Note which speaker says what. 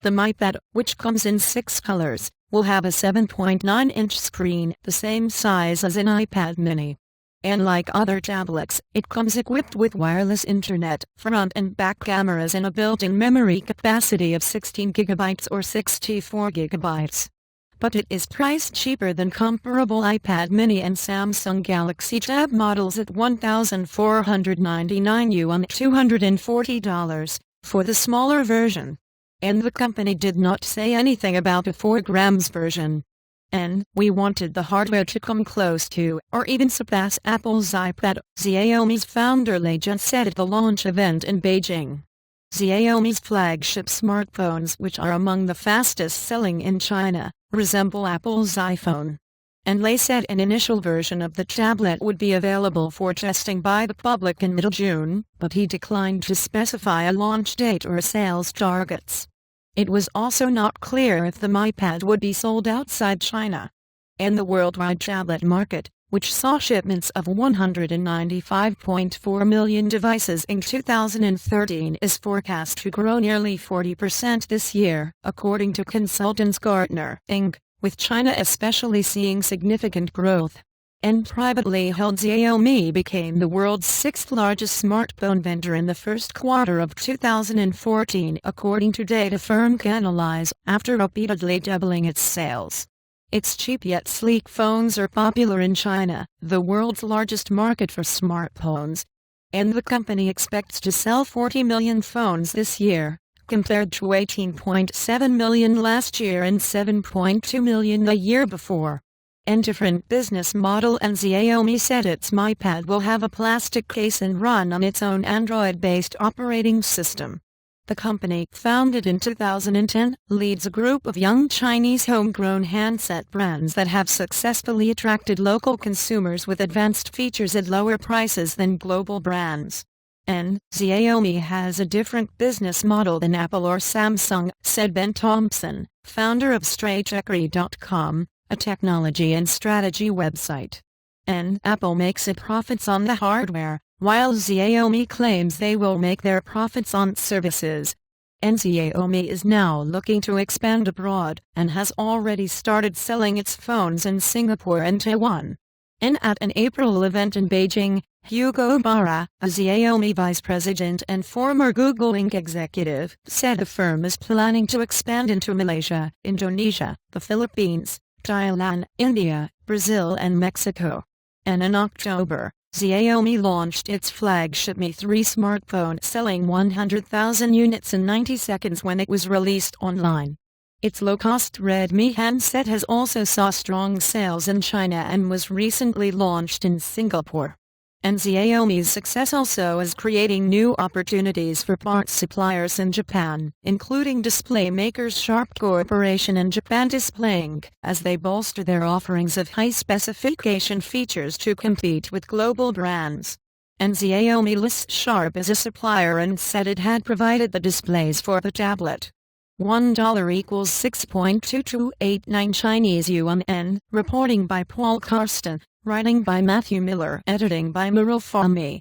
Speaker 1: The MiPad, which comes in 6 colors, will have a 7.9-inch screen, the same size as an iPad mini. And like other tablets, it comes equipped with wireless internet, front and back cameras and a built-in memory capacity of 16 gigabytes or 64 gigabytes. But it is priced cheaper than comparable iPad mini and Samsung Galaxy Tab models at 1,499 yuan $240 for the smaller version. And the company did not say anything about a 4 grams version. And we wanted the hardware to come close to, or even surpass Apple's iPad, Xiaomi's founder Lei Jun said at the launch event in Beijing. Xiaomi's flagship smartphones, which are among the fastest selling in China, resemble Apple's iPhone. And Lei said an initial version of the tablet would be available for testing by the public in mid-June, but he declined to specify a launch date or sales targets. It was also not clear if the MiPad would be sold outside China. And the worldwide tablet market, which saw shipments of 195.4 million devices in 2013, is forecast to grow nearly 40% this year, according to consultants Gartner, Inc., with China especially seeing significant growth. And privately held Xiaomi became the world's 6th largest smartphone vendor in the first quarter of 2014, according to data firm Canalys, after repeatedly doubling its sales. Its cheap yet sleek phones are popular in China, the world's largest market for smartphones. And the company expects to sell 40 million phones this year, compared to 18.7 million last year and 7.2 million the year before. And different business model, and Xiaomi said its MiPad will have a plastic case and run on its own Android-based operating system. The company, founded in 2010, leads a group of young Chinese homegrown handset brands that have successfully attracted local consumers with advanced features at lower prices than global brands. And Xiaomi has a different business model than Apple or Samsung, said Ben Thompson, founder of Stratechery.com, a technology and strategy website. And Apple makes its profits on the hardware, while Xiaomi claims they will make their profits on services. And Xiaomi is now looking to expand abroad, and has already started selling its phones in Singapore and Taiwan. And at an April event in Beijing, Hugo Barra, a Xiaomi vice president and former Google Inc. executive, said the firm is planning to expand into Malaysia, Indonesia, the Philippines, Thailand, India, Brazil and Mexico. And in October, Xiaomi launched its flagship Mi 3 smartphone, selling 100,000 units in 90 seconds when it was released online. Its low-cost Redmi handset has also saw strong sales in China and was recently launched in Singapore. And Xiaomi's success also is creating new opportunities for parts suppliers in Japan, including display makers Sharp Corporation and Japan Display Inc., as they bolster their offerings of high-specification features to compete with global brands. And Xiaomi lists Sharp as a supplier and said it had provided the displays for the tablet. $1 equals 6.2289 Chinese yuan. N. Reporting by Paul Karsten. Writing by Matthew Miller. Editing by Meryl Fahmy.